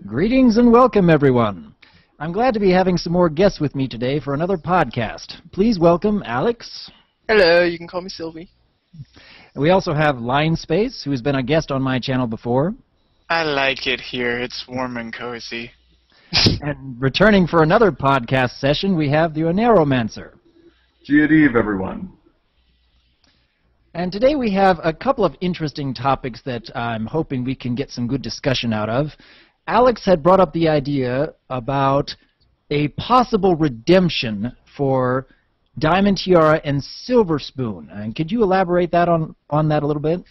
Greetings and welcome, everyone. I'm glad to be having some more guests with me today for another podcast. Please welcome Alex. Hello, you can call me Sylvie. And we also have Line Space, who has been a guest on my channel before. I like it here. It's warm and cozy. And returning for another podcast session, we have the Oneiromancer. Good eve, everyone. And today we have a couple of interesting topics that I'm hoping we can get some good discussion out of. Alex had brought up the idea about a possible redemption for Diamond Tiara and Silver Spoon. And could you elaborate that on that a little bit?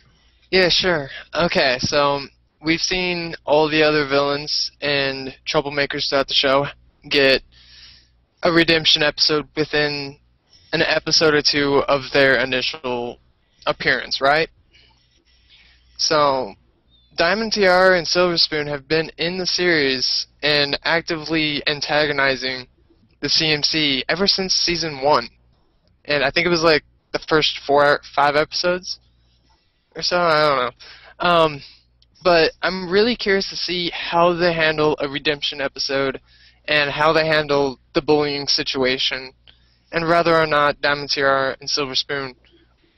Yeah, sure. Okay, so we've seen all the other villains and troublemakers throughout the show get a redemption episode within an episode or two of their initial appearance, right? So Diamond Tiara and Silver Spoon have been in the series and actively antagonizing the CMC ever since season 1. And I think it was like the first 4 or 5 episodes or so, I don't know. But I'm really curious to see how they handle a redemption episode and how they handle the bullying situation and whether or not Diamond Tiara and Silver Spoon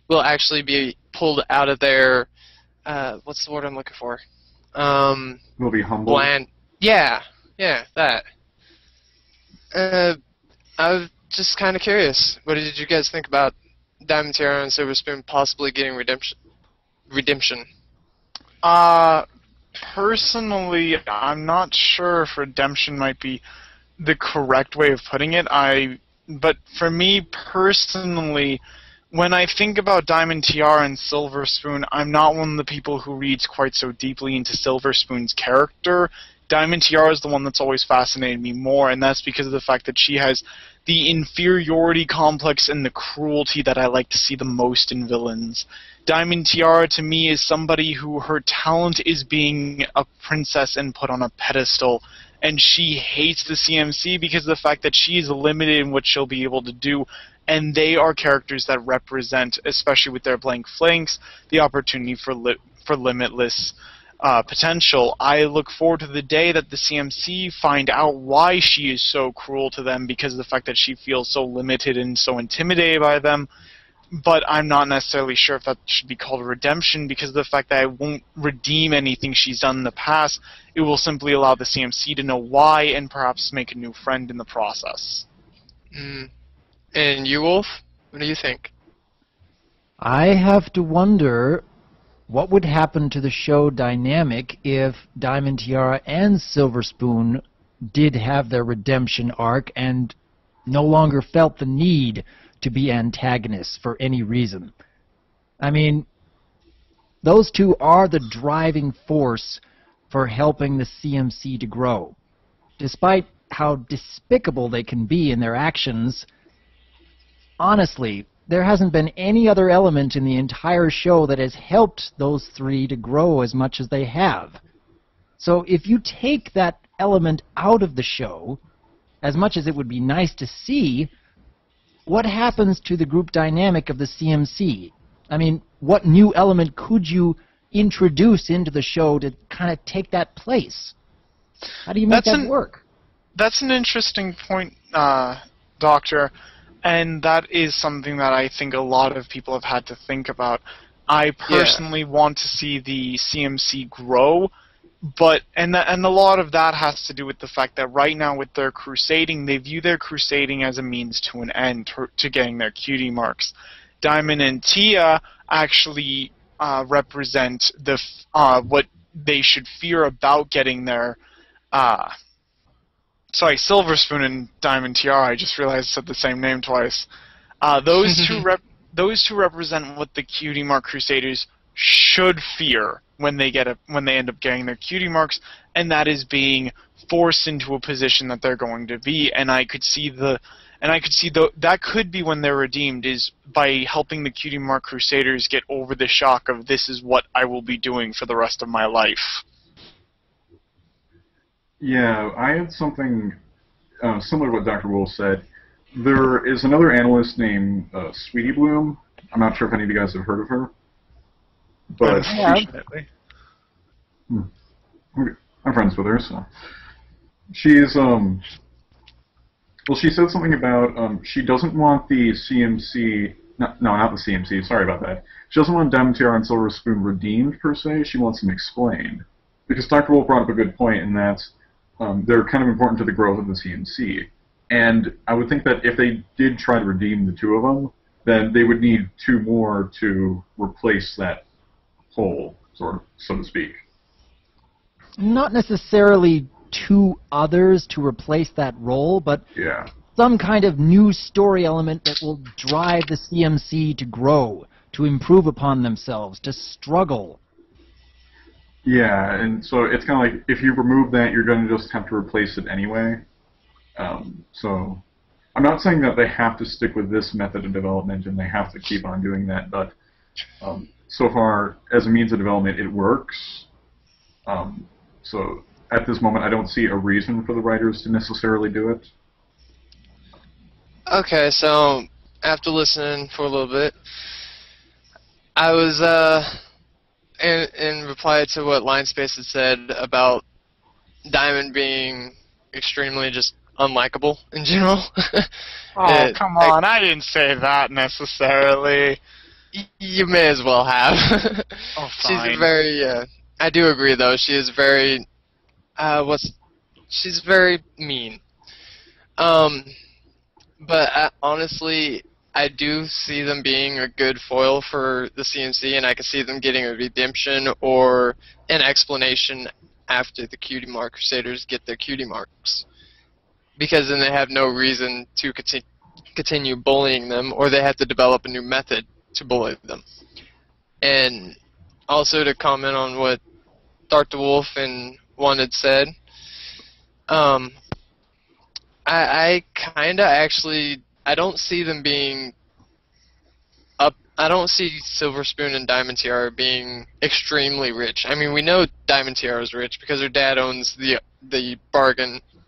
will actually be pulled out of their what's the word I'm looking for? Will be humble. Bland. Yeah, that. I was just kind of curious. What did you guys think about Diamond Tiara and Silver Spoon possibly getting redemption? Personally, I'm not sure if redemption might be the correct way of putting it. But for me personally, when I think about Diamond Tiara and Silver Spoon, I'm not one of the people who reads quite so deeply into Silver Spoon's character. Diamond Tiara is the one that's always fascinated me more, and that's because of the fact that she has the inferiority complex and the cruelty that I like to see the most in villains. Diamond Tiara, to me, is somebody who her talent is being a princess and put on a pedestal, and she hates the CMC because of the fact that she is limited in what she'll be able to do, and they are characters that represent, especially with their blank flanks, the opportunity for limitless potential. I look forward to the day that the CMC find out why she is so cruel to them because of the fact that she feels so limited and so intimidated by them. But I'm not necessarily sure if that should be called a redemption because of the fact that it won't redeem anything she's done in the past. It will simply allow the CMC to know why and perhaps make a new friend in the process. And you, Wolf? What do you think? I have to wonder what would happen to the show dynamic if Diamond Tiara and Silver Spoon did have their redemption arc and no longer felt the need to be antagonists for any reason. I mean, those two are the driving force for helping the CMC to grow. Despite how despicable they can be in their actions, honestly, there hasn't been any other element in the entire show that has helped those three to grow as much as they have. So if you take that element out of the show, as much as it would be nice to see, what happens to the group dynamic of the CMC? I mean, what new element could you introduce into the show to kind of take that place? How do you make that work? That's an interesting point, Doctor, and that is something that I think a lot of people have had to think about. I personally want to see the CMC grow, and a lot of that has to do with the fact that right now with their crusading, they view their crusading as a means to an end, to getting their cutie marks. Diamond and Tia actually represent what they should fear about getting their Silver Spoon and Diamond Tiara. I just realized I said the same name twice. Those two represent what the Cutie Mark Crusaders should fear when they end up getting their cutie marks, and that is being forced into a position that they're going to be. And I could see that could be when they're redeemed, is by helping the Cutie Mark Crusaders get over the shock of this is what I will be doing for the rest of my life. Yeah, I had something similar to what Dr. Wolf said. There is another analyst named Sweetie Bloom. I'm not sure if any of you guys have heard of her. But I'm friends with her, so she's well, she said something about she doesn't want the CMC. No, not the CMC. Sorry about that. She doesn't want Diamond Tiara and Silver Spoon redeemed per se. She wants them explained, because Dr. Wolf brought up a good point in that they're kind of important to the growth of the CMC. And I would think that if they did try to redeem the two of them, then they would need two more to replace that hole, sort of, so to speak. Not necessarily two others to replace that role, but Yeah. some kind of new story element that will drive the CMC to grow, to improve upon themselves, to struggle. Yeah, and so it's kind of like, if you remove that, you're going to just have to replace it anyway. So I'm not saying that they have to stick with this method of development and they have to keep on doing that, but so far, as a means of development, it works. So at this moment, I don't see a reason for the writers to necessarily do it. Okay, so after listening for a little bit, I was in reply to what Linespace had said about Diamond being extremely just unlikable in general. Oh, come on. I didn't say that necessarily. You may as well have. Oh, She's fine. very, I do agree though, she is very, she's very mean. But honestly, I do see them being a good foil for the CMC, and I can see them getting a redemption or an explanation after the Cutie Mark Crusaders get their Cutie Marks. Because then they have no reason to continue bullying them, or they have to develop a new method to bully them. And also to comment on what Dr. Wolf and One had said, I kinda actually, I don't see them being up, I don't see Silver Spoon and Diamond Tiara being extremely rich. I mean, we know Diamond Tiara is rich because her dad owns the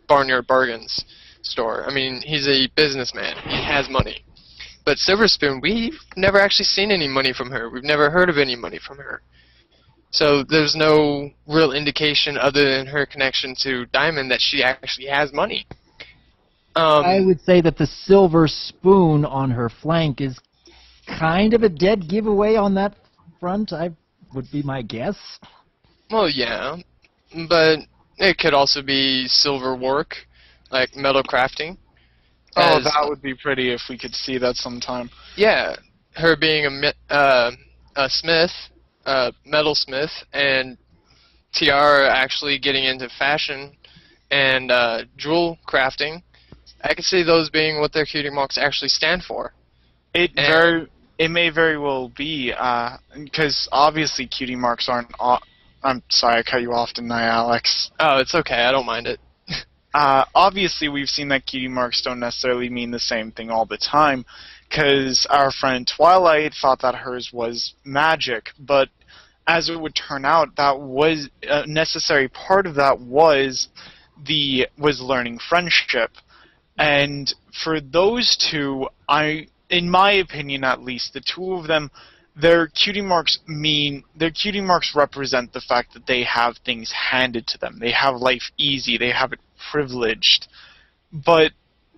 Barnyard Bargains store. I mean, he's a businessman. He has money. But Silver Spoon, we've never actually seen any money from her. We've never heard of any money from her. So there's no real indication other than her connection to Diamond that she actually has money. I would say that the Silver Spoon on her flank is kind of a dead giveaway on that front, would be my guess. Well, yeah, but it could also be silver work, like metal crafting. Oh, that would be pretty if we could see that sometime. Yeah, her being a smith, metalsmith, and Tiara actually getting into fashion and jewel crafting. I could see those being what their Cutie Marks actually stand for. It may very well be, because obviously Cutie Marks aren't. I'm sorry, I cut you off, didn't I, Alex? Oh, it's okay. I don't mind it. Obviously, we've seen that Cutie Marks don't necessarily mean the same thing all the time, because our friend Twilight thought that hers was magic, but as it would turn out, that was a necessary part of that was learning friendship. And for those two, in my opinion at least, the two of them, their Cutie Marks represent the fact that they have things handed to them. They have life easy. They have it privileged. But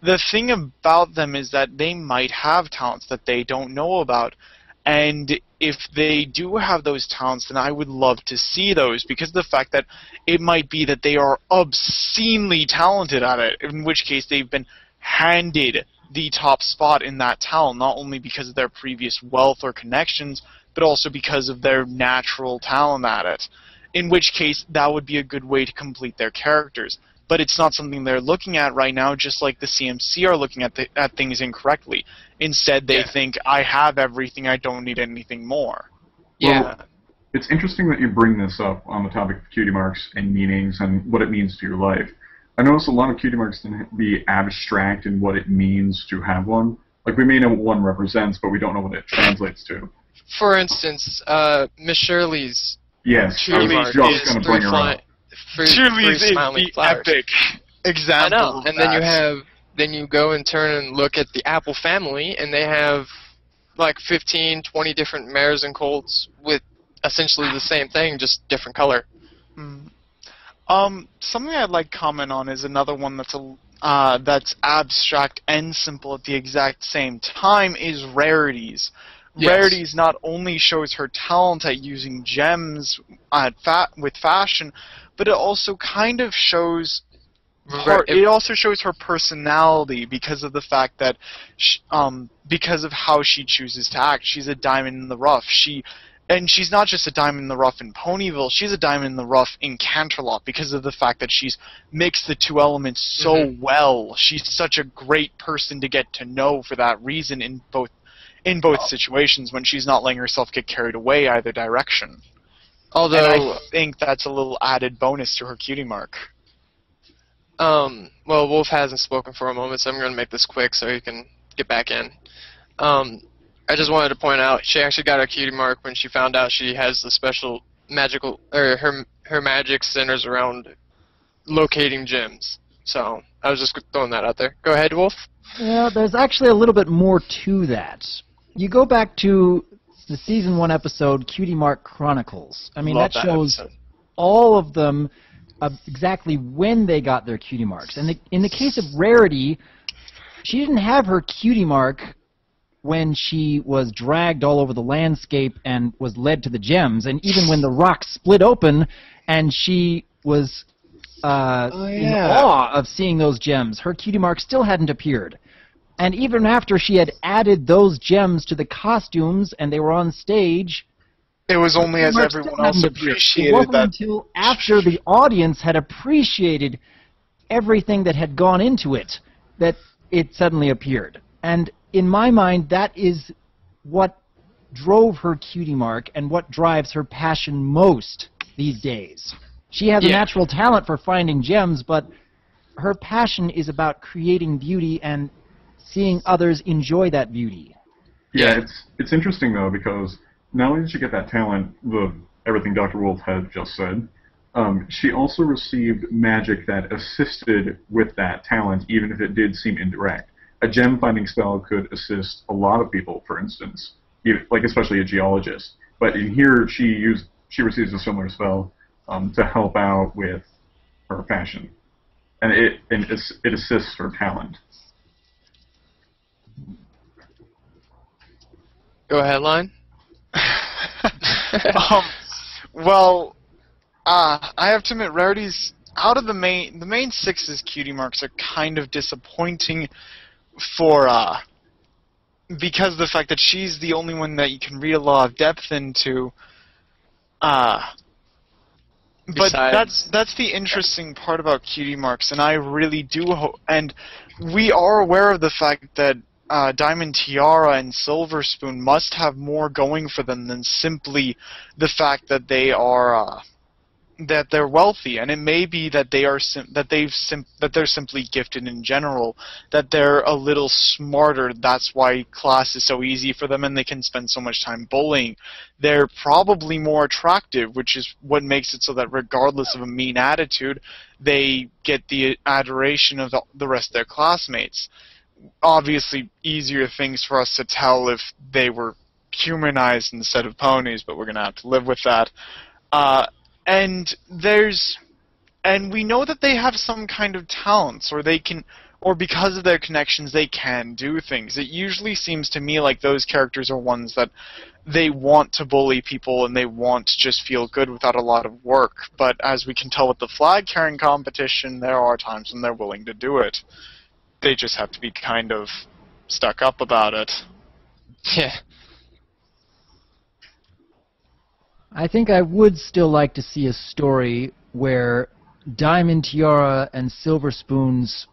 the thing about them is that they might have talents that they don't know about. And if they do have those talents, then I would love to see those, because of the fact that it might be that they are obscenely talented at it, in which case they've been handed the top spot in that talent, not only because of their previous wealth or connections, but also because of their natural talent at it, in which case that would be a good way to complete their characters. But it's not something they're looking at right now, just like the CMC are looking at things incorrectly. Instead, they think, I have everything, I don't need anything more. Yeah. Well, it's interesting that you bring this up on the topic of Cutie Marks and meanings and what it means to your life. I notice a lot of Cutie Marks can be abstract in what it means to have one. Like, we may know what one represents, but we don't know what it translates to. For instance, Miss Shirley's Cutie Mark just is going to bring her up. Shirley's is smiling the flowers. epic example. I know, of and that. then you go and turn and look at the Apple family, and they have like 15, 20 different mares and colts with essentially the same thing, just different color. Something I'd like to comment on is another one that's abstract and simple at the exact same time is Rarities. Yes. Rarities not only shows her talent at using gems with fashion, but it also kind of shows it also shows her personality because of the fact that because of how she chooses to act. She's a diamond in the rough. And she's not just a diamond in the rough in Ponyville, she's a diamond in the rough in Canterlot because of the fact that she's mixed the two elements so well. She's such a great person to get to know for that reason in both situations when she's not letting herself get carried away either direction. Although and I think that's a little added bonus to her cutie mark. Well, Wolf hasn't spoken for a moment, so I'm going to make this quick so he can get back in. I just wanted to point out she actually got a cutie mark when she found out she has the special magical, or her magic centers around locating gems. So I was just throwing that out there. Go ahead, Wolf. Yeah, there's actually a little bit more to that. You go back to the Season 1 episode, Cutie Mark Chronicles. I mean, that shows all of them exactly when they got their cutie marks. And in the case of Rarity, she didn't have her cutie mark when she was dragged all over the landscape and was led to the gems, and even when the rocks split open and she was in awe of seeing those gems, her cutie mark still hadn't appeared. And even after she had added those gems to the costumes and they were on stage, it was only as everyone else appreciated that. It wasn't until after the audience had appreciated everything that had gone into it that it suddenly appeared. And in my mind, that is what drove her cutie mark and what drives her passion most these days. She has a natural talent for finding gems, but her passion is about creating beauty and seeing others enjoy that beauty. Yeah, it's interesting, though, because not only did she get that talent, everything Dr. Wolf had just said, she also received magic that assisted with that talent, even if it did seem indirect. A gem-finding spell could assist a lot of people, for instance, like especially a geologist. But in here, she receives a similar spell to help out with her passion, and it assists her talent. Go ahead, Line. Well, I have to admit, Rarity's out of the main six's cutie marks are kind of disappointing for because of the fact that she's the only one that you can read a lot of depth into. But that's the interesting part about cutie marks, and I really do hope. And we are aware of the fact that Diamond Tiara and Silver Spoon must have more going for them than simply the fact that they are that they're wealthy, and it may be that they're simply gifted in general, that they're a little smarter. That's why class is so easy for them, and they can spend so much time bullying. They're probably more attractive, which is what makes it so that regardless of a mean attitude, they get the adoration of the rest of their classmates. Obviously, easier things for us to tell if they were humanized instead of ponies, but we're going to have to live with that. And we know that they have some kind of talents, or because of their connections, they can do things. It usually seems to me like those characters are ones that they want to bully people and they want to just feel good without a lot of work. But as we can tell with the flag carrying competition, there are times when they're willing to do it. They just have to be kind of stuck up about it. Yeah. I think I would still like to see a story where Diamond Tiara and Silver Spoon's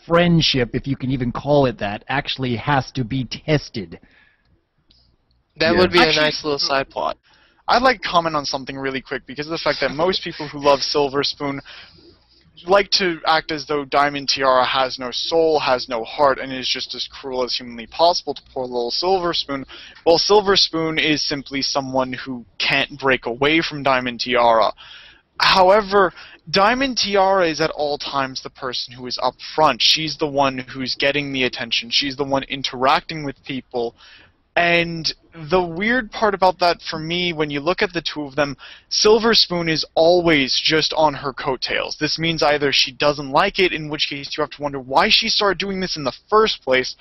friendship, if you can even call it that, actually has to be tested. That would be a nice little side plot. I'd like to comment on something really quick because of the fact that most people who love Silver Spoon like to act as though Diamond Tiara has no soul, has no heart, and is just as cruel as humanly possible to poor little Silver Spoon. Well, Silver Spoon is simply someone who can't break away from Diamond Tiara. However, Diamond Tiara is at all times the person who is up front. She's the one who's getting the attention. She's the one interacting with people. And the weird part about that for me, when you look at the two of them, Silver Spoon is always just on her coattails. This means either she doesn't like it, in which case you have to wonder why she started doing this in the first place,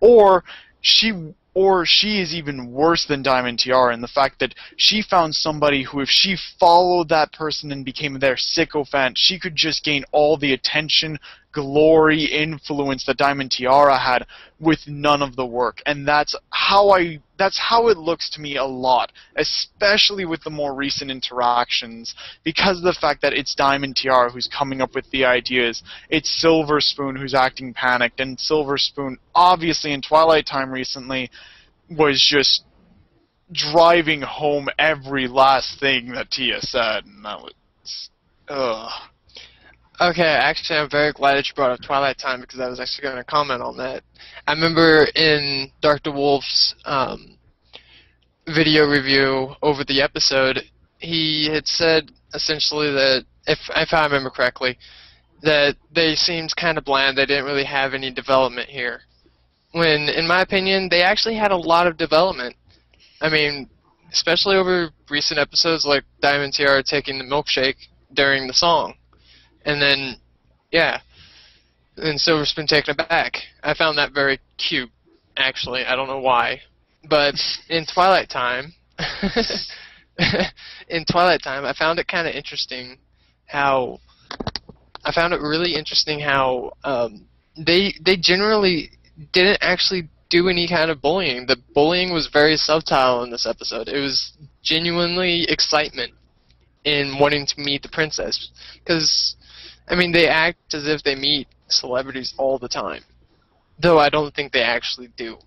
or she is even worse than Diamond Tiara in the fact that she found somebody who, if she followed that person and became their sycophant, she could just gain all the attention, glory, influence that Diamond Tiara had with none of the work. And that's how it looks to me a lot, especially with the more recent interactions, because of the fact that it's Diamond Tiara who's coming up with the ideas, it's Silver Spoon who's acting panicked, and Silver Spoon, obviously in Twilight Time recently, was just driving home every last thing that Tia said, and that was, ugh. Okay, actually, I'm very glad that you brought up Twilight Time, because I was actually going to comment on that. I remember in Dr. Wolf's video review over the episode, he had said essentially that, if I remember correctly, that they seemed kind of bland. They didn't really have any development here. When, in my opinion, they actually had a lot of development. I mean, especially over recent episodes like Diamond Tiara taking the milkshake during the song. And then, yeah, and Silver Spoon taking it back. I found that very cute, actually. I don't know why. But in Twilight Time, I found it kind of interesting how, they generally didn't actually do any kind of bullying. The bullying was very subtle in this episode. It was genuinely excitement in wanting to meet the princess. Because, I mean, they act as if they meet celebrities all the time. Though I don't think they actually do.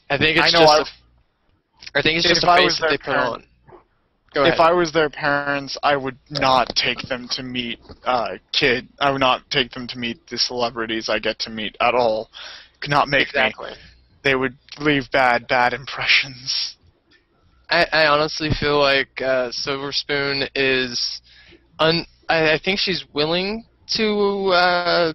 I think it's just a face that they put on. Go ahead. If I was their parents, I would not take them to meet I would not take them to meet the celebrities I get to meet at all. Could not make me. They would leave bad impressions. I honestly feel like Silver Spoon is I think she's willing to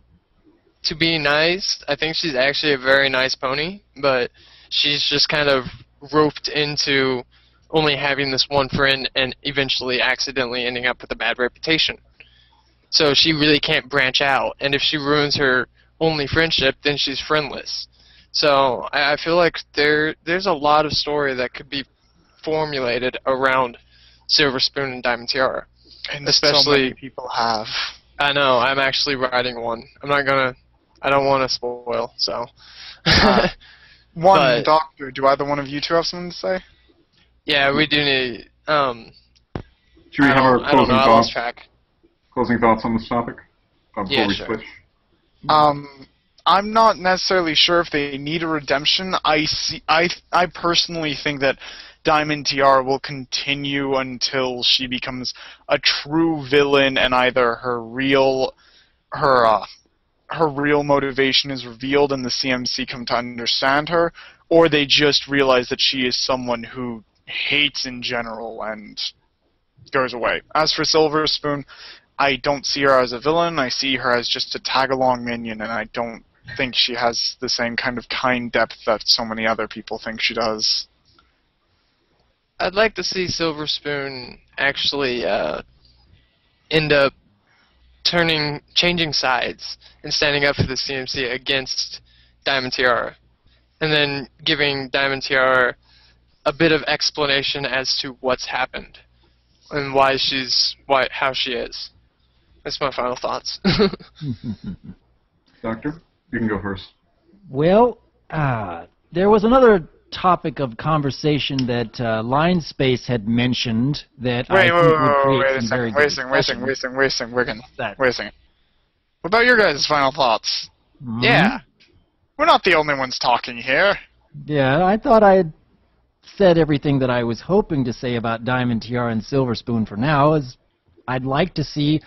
be nice. I think she's actually a very nice pony, but she's just kind of roped into only having this one friend and eventually accidentally ending up with a bad reputation. So she really can't branch out, and if she ruins her only friendship, then she's friendless. So I feel like there's a lot of story that could be formulated around Silver Spoon and Diamond Tiara. And especially so many people have. I know, I'm actually writing one. I don't want to spoil, so. Doctor, do either one of you two have something to say? Yeah, we do need, Should we have our I don't know, I lost track. closing thoughts on this topic before we sure. switch? I'm not necessarily sure if they need a redemption. I personally think that Diamond Tiara will continue until she becomes a true villain, and either her real motivation is revealed and the CMC come to understand her, or they just realize that she is someone who hates in general and goes away. As for Silver Spoon, I don't see her as a villain. I see her as just a tag-along minion, and I don't think she has the same kind of kind depth that so many other people think she does. I'd like to see Silver Spoon actually end up changing sides and standing up for the CMC against Diamond Tiara, and then giving Diamond Tiara a bit of explanation as to what's happened and how she is. That's my final thoughts. Doctor, you can go first. Well, there was another topic of conversation that Linespace had mentioned that I think would create some very good discussion. Wait a second. What about your guys' final thoughts? Mm-hmm. Yeah. We're not the only ones talking here. Yeah, I thought I had said everything that I was hoping to say about Diamond Tiara and Silver Spoon for now. As I'd like to see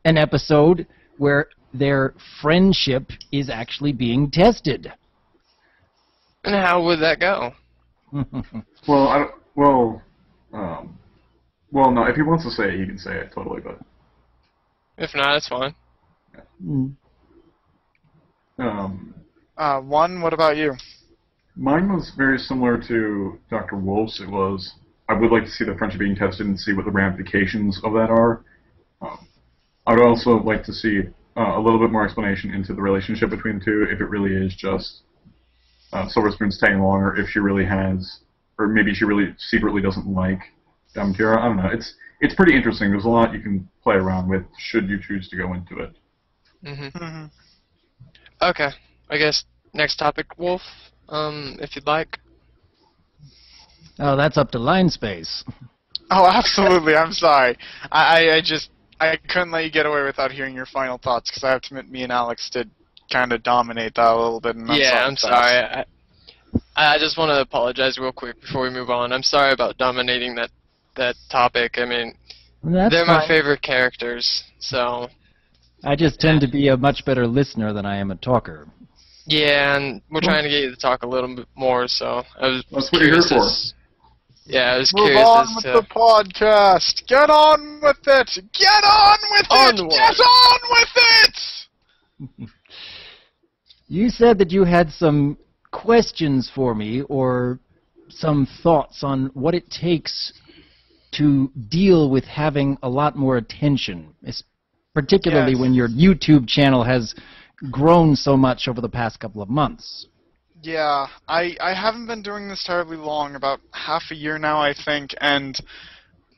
an episode where their friendship is actually being tested. And how would that go? Well, no. If he wants to say it, he can say it totally. But if not, it's fine. Mm. What about you? Mine was very similar to Dr. Wolf's. It was, I would like to see the friendship being tested and see what the ramifications of that are. I would also like to see a little bit more explanation into the relationship between the two, if it really is just Silver Spoon's tagging along, or if she really has, or maybe she really secretly doesn't like Tiara. I don't know. It's pretty interesting. There's a lot you can play around with should you choose to go into it. Okay, I guess next topic, Wolf, if you'd like. Oh, that's up to line space. Oh, absolutely. I'm sorry. I couldn't let you get away without hearing your final thoughts, because I have to admit, me and Alex did kind of dominate that a little bit. And I'm sorry. I just want to apologize real quick before we move on. I'm sorry about dominating that topic. I mean, they're my favorite characters, so... I just tend to be a much better listener than I am a talker. Yeah, and we're trying to get you to talk a little bit more, so I was That's what you're here for. Yeah, I was Move curious on as with to... the podcast! Get on with it! Get on with it! Onward. Get on with it! You said that you had some questions for me, or some thoughts on what it takes to deal with having a lot more attention, particularly when your YouTube channel has grown so much over the past couple of months. Yeah, I haven't been doing this terribly long, about half a year now, I think, and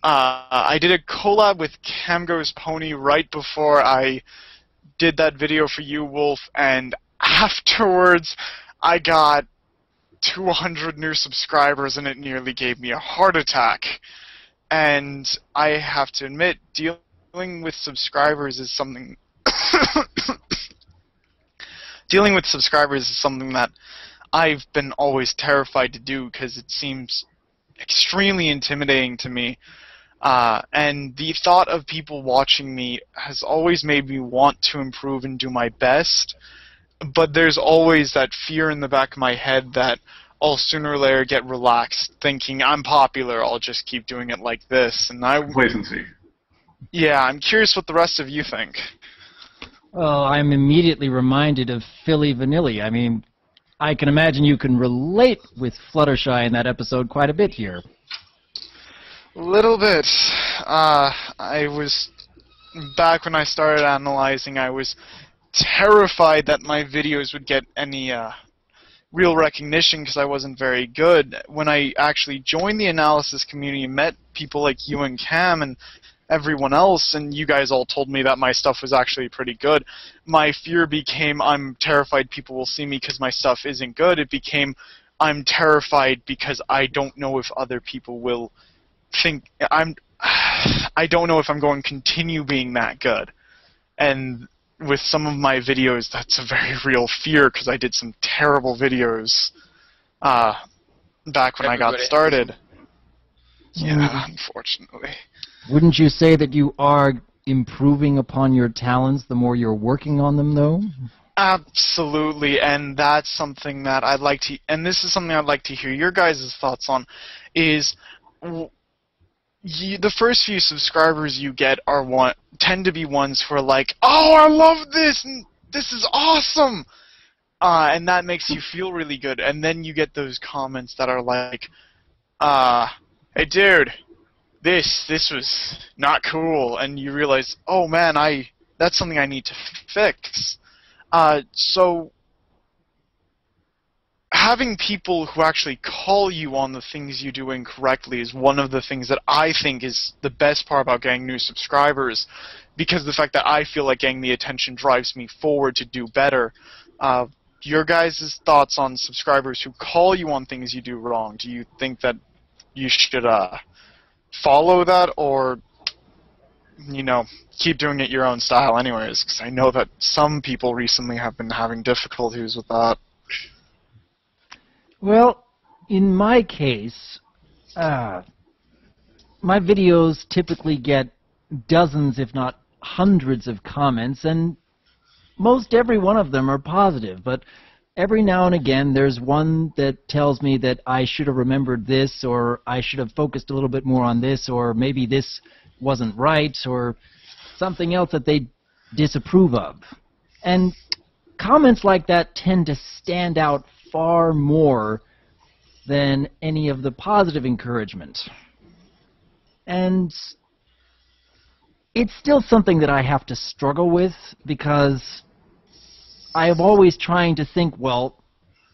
I did a collab with Camgo's Pony right before I did that video for you, Wolf, and afterwards I got 200 new subscribers, and it nearly gave me a heart attack. And I have to admit, dealing with subscribers is something that I've been always terrified to do, because it seems extremely intimidating to me. And the thought of people watching me has always made me want to improve and do my best. But there's always that fear in the back of my head that I'll sooner or later get relaxed, thinking I'm popular, I'll just keep doing it like this. And Complacency. Yeah, I'm curious what the rest of you think. Well, I'm immediately reminded of Philly Vanilli. I mean, I can imagine you can relate with Fluttershy in that episode quite a bit here. Little bit. I was, back when I started analyzing, I was terrified that my videos would get any real recognition because I wasn't very good. When I actually joined the analysis community, met people like you and Cam and everyone else, and you guys all told me that my stuff was actually pretty good, my fear became I'm terrified people will see me because my stuff isn't good. It became I'm terrified because I don't know if other people will think I don't know if I'm going to continue being that good. And with some of my videos, that's a very real fear, because I did some terrible videos back when I got started. Yeah, unfortunately. Wouldn't you say that you are improving upon your talents the more you're working on them, though? Absolutely, and that's something that I'd like to, and this is something I'd like to hear your guys' thoughts on, is the first few subscribers you get tend to be ones who are like, oh, I love this, and this is awesome, and that makes you feel really good. And then you get those comments that are like, hey dude, this was not cool, and you realize, oh man, that's something I need to fix. So having people who actually call you on the things you do incorrectly is one of the things that I think is the best part about getting new subscribers, because the fact that I feel like getting the attention drives me forward to do better. Your guys' thoughts on subscribers who call you on things you do wrong? Do you think that you should follow that, or keep doing it your own style anyways? Because I know that some people recently have been having difficulties with that. Well, in my case, my videos typically get dozens, if not hundreds, of comments, and most every one of them are positive, but every now and again there's one that tells me that I should have remembered this, or I should have focused a little bit more on this, or maybe this wasn't right, or something else that they disapprove of. And comments like that tend to stand out far more than any of the positive encouragement. And it's still something that I have to struggle with, because I am always trying to think, well,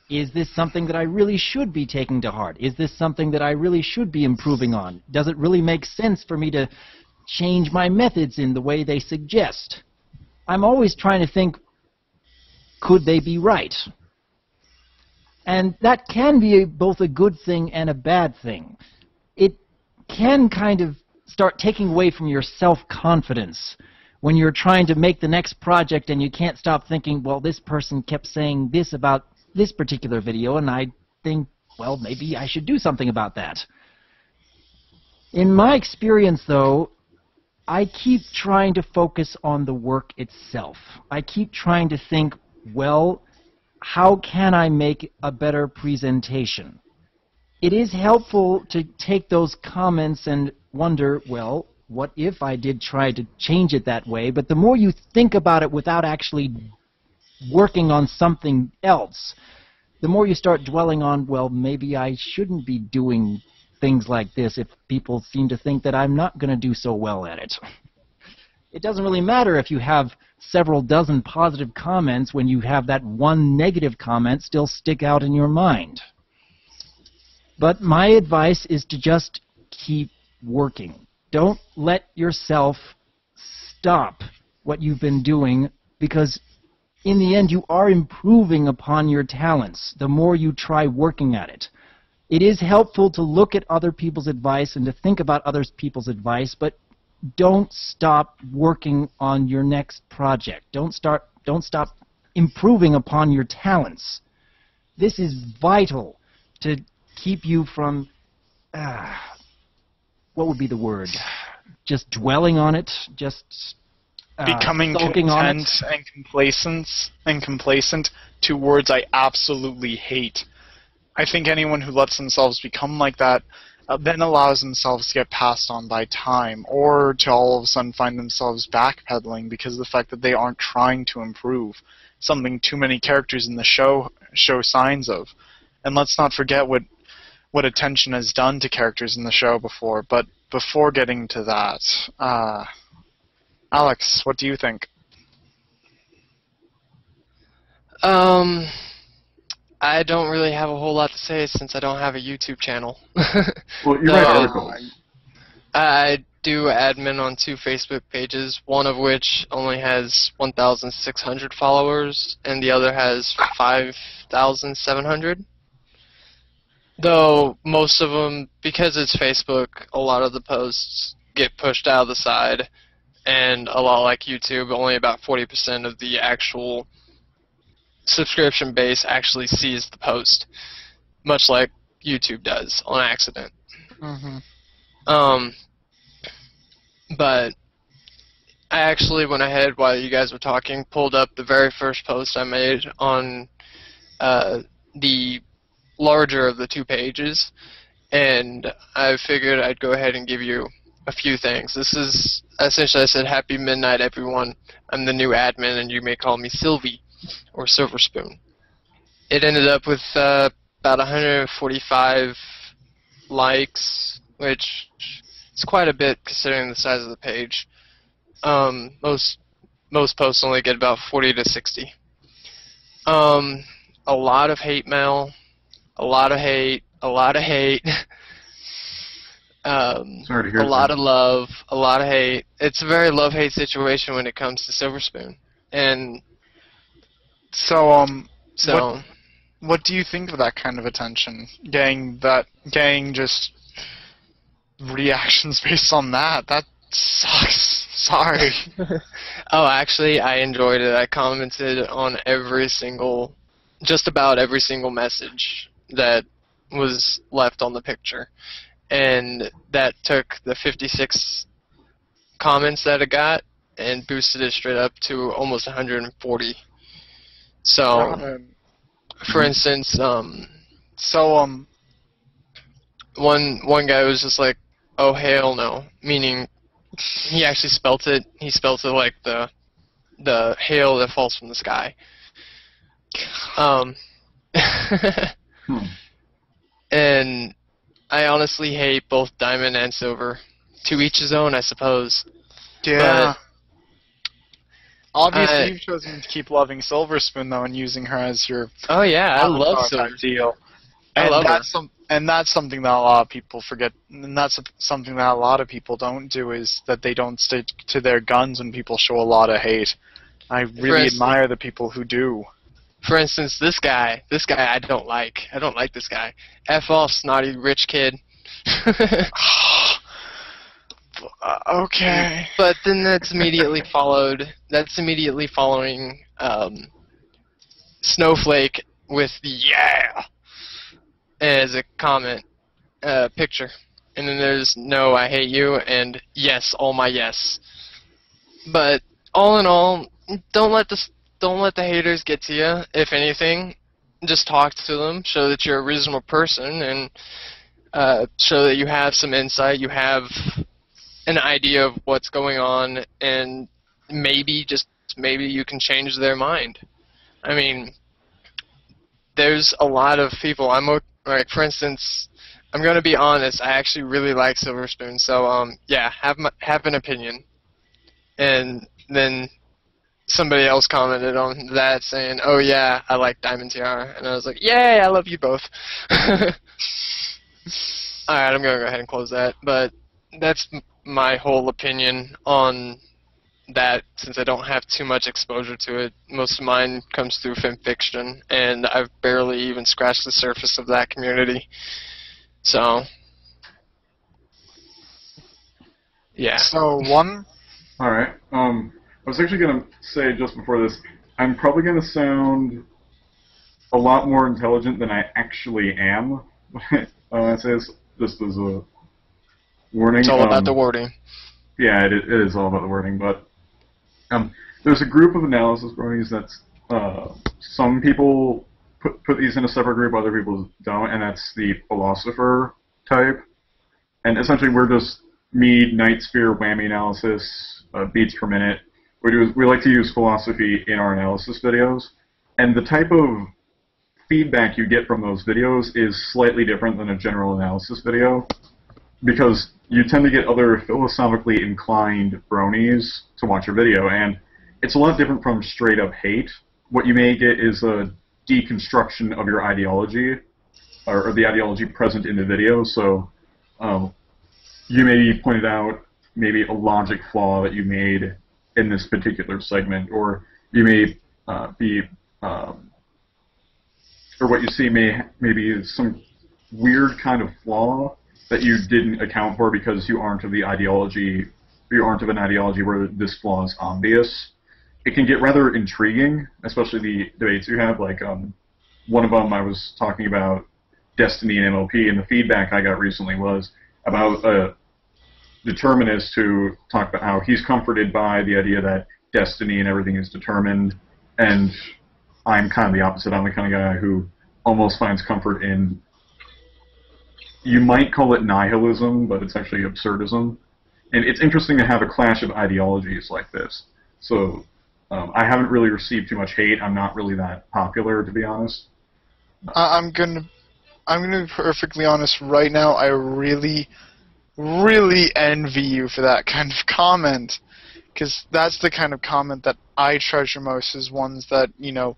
is this something that I really should be taking to heart? Is this something that I really should be improving on? Does it really make sense for me to change my methods in the way they suggest? I'm always trying to think, could they be right? And that can be both a good thing and a bad thing. It can kind of start taking away from your self-confidence when you're trying to make the next project and you can't stop thinking, well, this person kept saying this about this particular video, and I think, well, maybe I should do something about that. In my experience, though, I keep trying to focus on the work itself. I keep trying to think, well, how can I make a better presentation? It is helpful to take those comments and wonder, well, what if I did try to change it that way? But the more you think about it without actually working on something else, the more you start dwelling on, well, maybe I shouldn't be doing things like this if people seem to think that I'm not going to do so well at it. It doesn't really matter if you have several dozen positive comments when you have that one negative comment still stick out in your mind. But my advice is to just keep working. Don't let yourself stop what you've been doing, because in the end you are improving upon your talents the more you try working at it. It is helpful to look at other people's advice and to think about other people's advice, but don't stop working on your next project. Don't stop improving upon your talents. This is vital to keep you from, what would be the word? Just dwelling on it, just becoming sulking on it. content and complacent, two words I absolutely hate. I think anyone who lets themselves become like that then allows themselves to get passed on by time, or to all of a sudden find themselves backpedaling because of the fact that they aren't trying to improve, something too many characters in the show show signs of. And let's not forget what attention has done to characters in the show before. But before getting to that, Alex, what do you think? I don't really have a whole lot to say since I don't have a YouTube channel. Well, you write articles. I do admin on 2 Facebook pages, one of which only has 1,600 followers, and the other has 5,700. Though most of them, because it's Facebook, a lot of the posts get pushed out of the side, and a lot like YouTube, only about 40% of the actual subscription base actually sees the post, much like YouTube does on accident. But I actually went ahead while you guys were talking, pulled up the very first post I made on the larger of the 2 pages, and I figured I'd go ahead and give you a few things. This is essentially, I said, "Happy midnight, everyone. I'm the new admin, and you may call me Sylvie, or Silver Spoon." It ended up with about 145 likes, which is quite a bit considering the size of the page. Most posts only get about 40 to 60. A lot of hate mail, a lot of hate, a lot of hate. Sorry to hear a lot of love, a lot of hate. It's a very love-hate situation when it comes to Silver Spoon. And So, what do you think of that kind of attention? Getting just reactions based on that? That sucks. Sorry. Oh, actually, I enjoyed it. I commented on just about every single message that was left on the picture. And that took the 56 comments that it got and boosted it straight up to almost 140. So, for instance, one guy was just like, "Oh hell no," meaning he actually spelt it. He spelt it like the hail that falls from the sky. And I honestly hate both Diamond and Silver. To each his own, I suppose. Yeah. Obviously, I- you've chosen to keep loving Silver Spoon though, and using her as your Oh yeah, I love avatar Silver. type deal. I And love her. that's something that a lot of people forget, and that's something that a lot of people don't do, is that they don't stick to their guns when people show a lot of hate. I really instance- admire the people who do. For instance, this guy I don't like. I don't like this guy. F off, snotty rich kid. Okay. But then that's immediately following Snowflake with the yeah as a comment picture. And then there's no, I hate you, and yes, all my yes. But all in all, don't let the haters get to you. If anything, just talk to them, show that you're a reasonable person, and show that you have some insight, you have an idea of what's going on, and maybe, just maybe, you can change their mind. I mean, there's a lot of people. Like, for instance, I'm gonna be honest. I actually really like Silver Spoon, so yeah, have an opinion. And then somebody else commented on that saying, "Oh yeah, I like Diamond Tiara," and I was like, "Yay, I love you both." All right, I'm gonna go ahead and close that. But that's my whole opinion on that, since I don't have too much exposure to it. Most of mine comes through fanfiction, and I've barely even scratched the surface of that community. So, yeah. So, one... Alright, I was actually going to say just before this, I'm probably going to sound a lot more intelligent than I actually am. I say this just as a warning. It's all about the wording. Yeah, it is all about the wording, but there's a group of analysis bronies that's some people put these in a separate group, other people don't, and that's the philosopher type. And essentially, we're just me, Night Sphere, whammy analysis, beats per minute. We like to use philosophy in our analysis videos, and the type of feedback you get from those videos is slightly different than a general analysis video, because you tend to get other philosophically inclined bronies to watch your video, and it's a lot different from straight up hate. What you may get is a deconstruction of your ideology, or the ideology present in the video. So you may be pointed out maybe a logic flaw that you made in this particular segment, or you may or what you see may be some weird kind of flaw that you didn't account for because you aren't of the ideology, you aren't of an ideology where this flaw is obvious. It can get rather intriguing, especially the debates you have. Like one of them, I was talking about Destiny and MLP, and the feedback I got recently was about a determinist who talked about how he's comforted by the idea that destiny and everything is determined, and I'm kind of the opposite. I'm the kind of guy who almost finds comfort in, you might call it nihilism, but it's actually absurdism. And it's interesting to have a clash of ideologies like this. So I haven't really received too much hate. I'm not really that popular, to be honest. I'm gonna be perfectly honest right now. I really, really envy you for that kind of comment, because that's the kind of comment that I treasure most, is ones that, you know,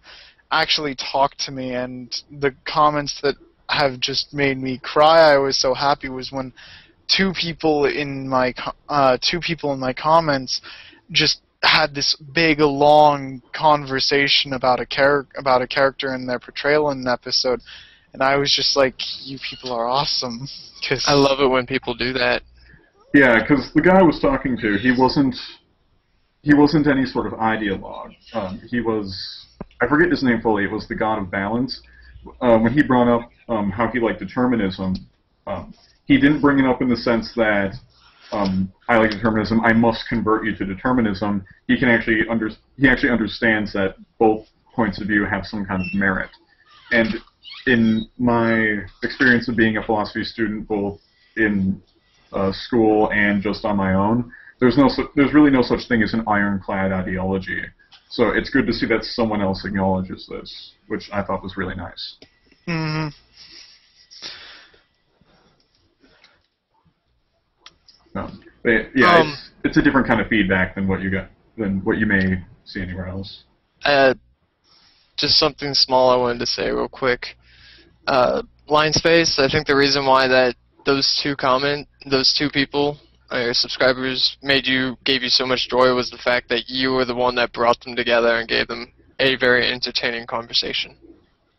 actually talk to me. And the comments that have just made me cry, I was so happy, was when two people in my comments just had this big, long conversation about a character and their portrayal in an episode, and I was just like, you people are awesome. Cause I love it when people do that. Yeah, because the guy I was talking to, he wasn't any sort of ideologue. He was, I forget his name fully, it was the god of balance. When he brought up how he liked determinism, he didn't bring it up in the sense that I like determinism, I must convert you to determinism. He actually understands that both points of view have some kind of merit. And in my experience of being a philosophy student, both in school and just on my own, there's really no such thing as an ironclad ideology. So it's good to see that someone else acknowledges this, which I thought was really nice. Mm-hmm. But yeah, it's a different kind of feedback than what you may see anywhere else. Just something small I wanted to say real quick. Line space. I think the reason why that those two people, your subscribers, gave you so much joy was the fact that you were the one that brought them together and gave them a very entertaining conversation.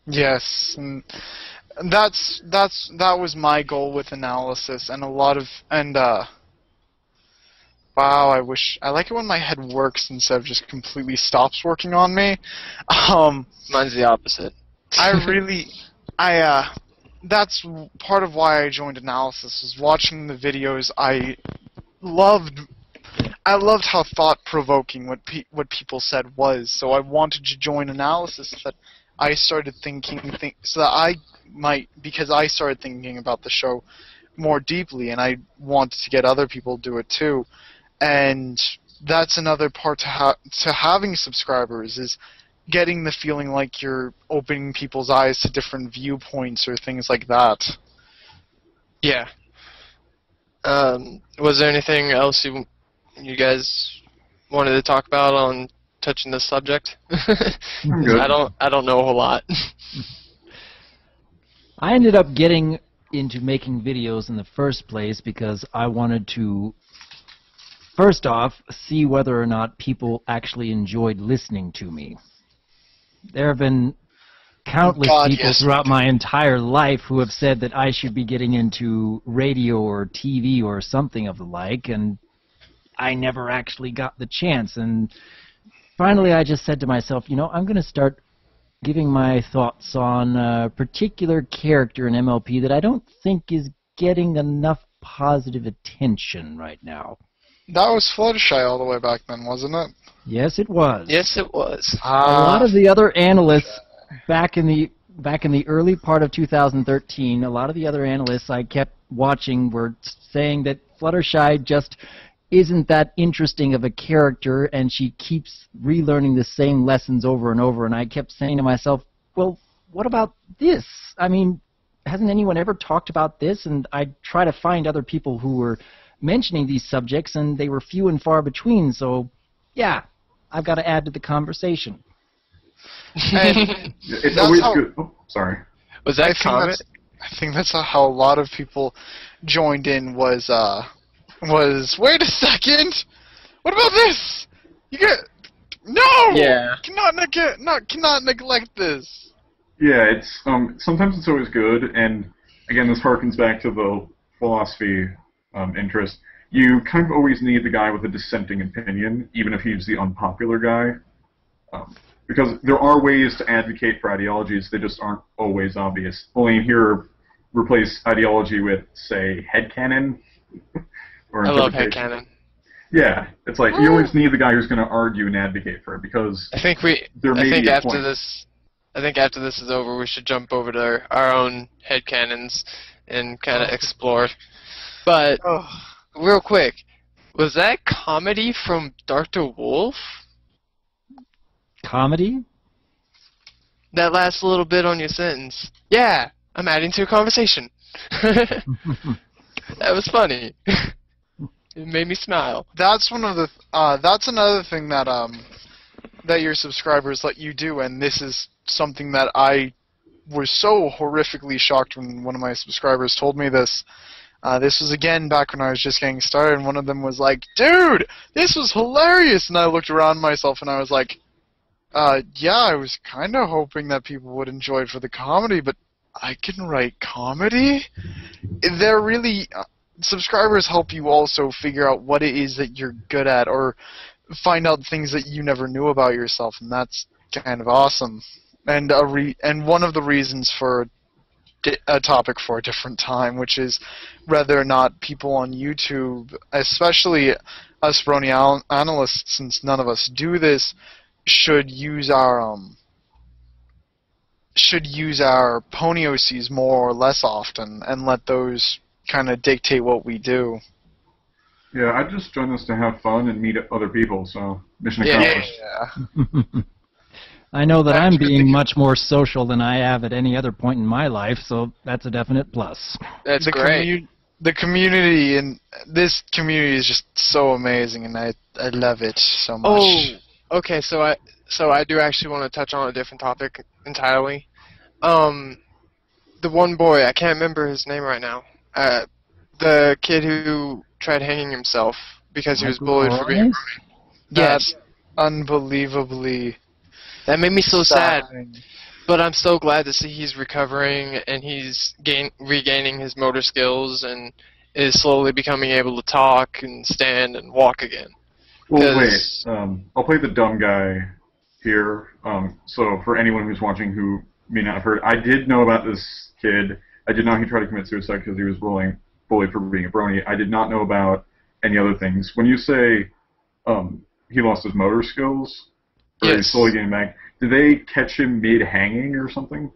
Yes, and that was my goal with analysis, and wow, I like it when my head works instead of just completely stops working on me. Mine's the opposite. That's part of why I joined analysis, is watching the videos. I loved how thought-provoking what people said was, so I wanted to join analysis so that I started because I started thinking about the show more deeply, and I wanted to get other people to do it too. And that's another part to having subscribers, is getting the feeling like you're opening people's eyes to different viewpoints or things like that. Yeah. Was there anything else you guys wanted to talk about on touching this subject? I'm good. I don't know a whole lot. I ended up getting into making videos in the first place because I wanted to, first off, see whether or not people actually enjoyed listening to me. There have been countless people throughout my entire life who have said that I should be getting into radio or TV or something of the like, and I never actually got the chance. And finally I just said to myself, I'm going to start giving my thoughts on a particular character in MLP that I don't think is getting enough positive attention right now. That was Fluttershy all the way back then, wasn't it? Yes, it was. Yes, it was. A lot of the other analysts back in the early part of 2013, a lot of the other analysts I kept watching were saying that Fluttershy just isn't that interesting of a character, and she keeps relearning the same lessons over and over. And I kept saying to myself, well, what about this? I mean, hasn't anyone ever talked about this? And I try to find other people who were mentioning these subjects, and they were few and far between. So, yeah, I've got to add to the conversation. It's always good. Oh, sorry. Was that a comment? I think that's how a lot of people joined in was wait a second, what about this? Yeah. Cannot neglect this. Yeah, it's sometimes it's always good, and again, this harkens back to the philosophy interest. You kind of always need the guy with a dissenting opinion, even if he's the unpopular guy, because there are ways to advocate for ideologies. They just aren't always obvious. Only here, replace ideology with, say, headcanon. I love headcanon. Yeah, it's like you always need the guy who's going to argue and advocate for it, because I think after this is over, we should jump over to our own headcanons and kind of explore. But real quick, was that comedy from Dr. Wolf? Comedy? That last little bit on your sentence. Yeah, I'm adding to a conversation. That was funny. It made me smile. That's one of the. That's another thing that that your subscribers let you do, and this is something that I was so horrifically shocked when one of my subscribers told me this. This was again back when I was just getting started, and one of them was like, "Dude, this was hilarious!" And I looked around myself, and I was like, "Yeah, I was kind of hoping that people would enjoy it for the comedy, but I can write comedy." They're really. Subscribers help you also figure out what it is that you're good at, or find out things that you never knew about yourself, and that's kind of awesome. And one of the reasons for a topic for a different time, which is whether or not people on YouTube, especially us brony analysts, since none of us do this, should use our pony OCs more or less often, and let those kind of dictate what we do. Yeah, I just joined this to have fun and meet other people, so mission accomplished. Yeah. I know that I'm being much more social than I have at any other point in my life, so that's a definite plus. That's great. The community in this community is just so amazing, and I love it so much. Oh, okay. So I do actually want to touch on a different topic entirely. The one boy, I can't remember his name right now. The kid who tried hanging himself because he was bullied for being. That's unbelievably. That made me so sad. sad. But I'm so glad to see he's recovering and he's regaining his motor skills and is slowly becoming able to talk and stand and walk again. Well, wait. I'll play the dumb guy here. So for anyone who's watching who may not have heard, I did know about this kid. I did know he tried to commit suicide because he was bullied for being a brony. I did not know about any other things. When you say he lost his motor skills, or yes. He's slowly getting back, did they catch him mid-hanging or something?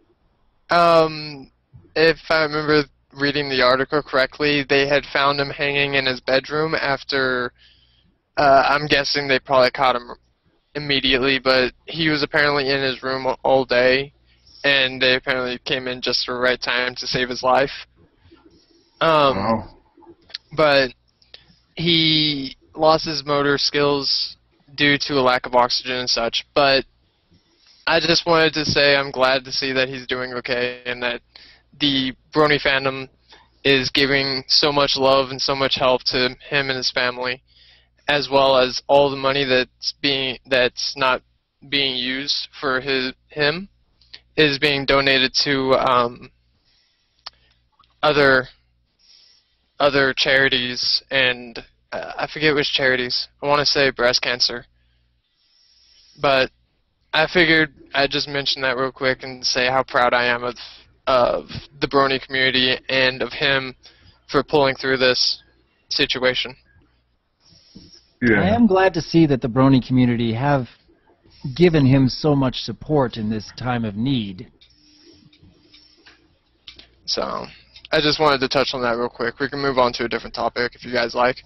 If I remember reading the article correctly, they had found him hanging in his bedroom after, I'm guessing they probably caught him immediately, but he was apparently in his room all day, and they apparently came in just for the right time to save his life. Wow. But he lost his motor skills due to a lack of oxygen and such, but I just wanted to say I'm glad to see that he's doing okay and that the Brony fandom is giving so much love and so much help to him and his family, as well as all the money that's not being used for him is being donated to other charities, and I forget which charities. I want to say breast cancer, but I figured I'd just mention that real quick and say how proud I am of the Brony community and of him for pulling through this situation. Yeah. I am glad to see that the Brony community have given him so much support in this time of need. So, I just wanted to touch on that real quick. We can move on to a different topic if you guys like.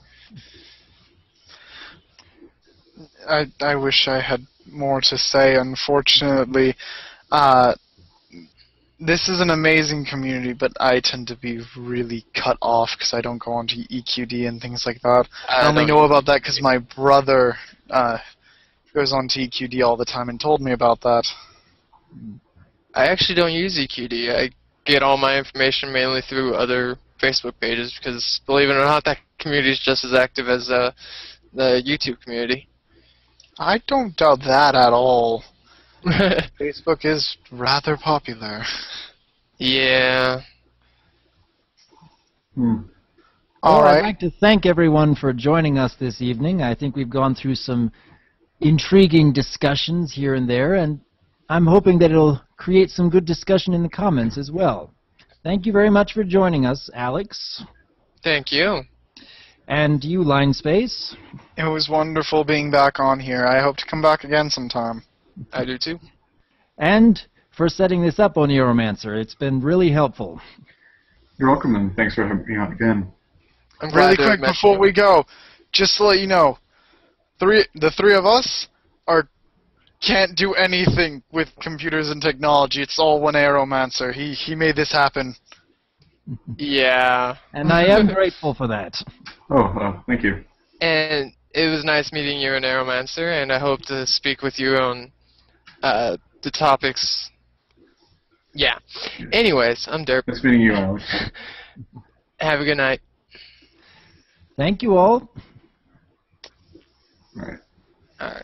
I wish I had more to say. Unfortunately, this is an amazing community, but I tend to be really cut off because I don't go onto EQD and things like that. I only know about that because my brother goes on to EQD all the time and told me about that. I actually don't use EQD. I get all my information mainly through other Facebook pages because, believe it or not, that community is just as active as the YouTube community. I don't doubt that at all. Facebook is rather popular. Yeah. All right. I'd like to thank everyone for joining us this evening. I think we've gone through some intriguing discussions here and there, and I'm hoping that it'll create some good discussion in the comments as well. Thank you very much for joining us, Alex. Thank you. And you, Line Space. It was wonderful being back on here. I hope to come back again sometime. I do too. And for setting this up, Oneiromancer. It's been really helpful. You're welcome, and thanks for having me on again. I'm glad Really to quick before we go, just to let you know, the three of us can't do anything with computers and technology. It's all Oneiromancer. He made this happen. Yeah. And I am grateful for that. Oh, thank you. And it was nice meeting you, Oneiromancer, and I hope to speak with you on the topics. Yeah. Anyways, I'm Derp. Nice meeting you, Alex. Have a good night. Thank you all. All right. All right.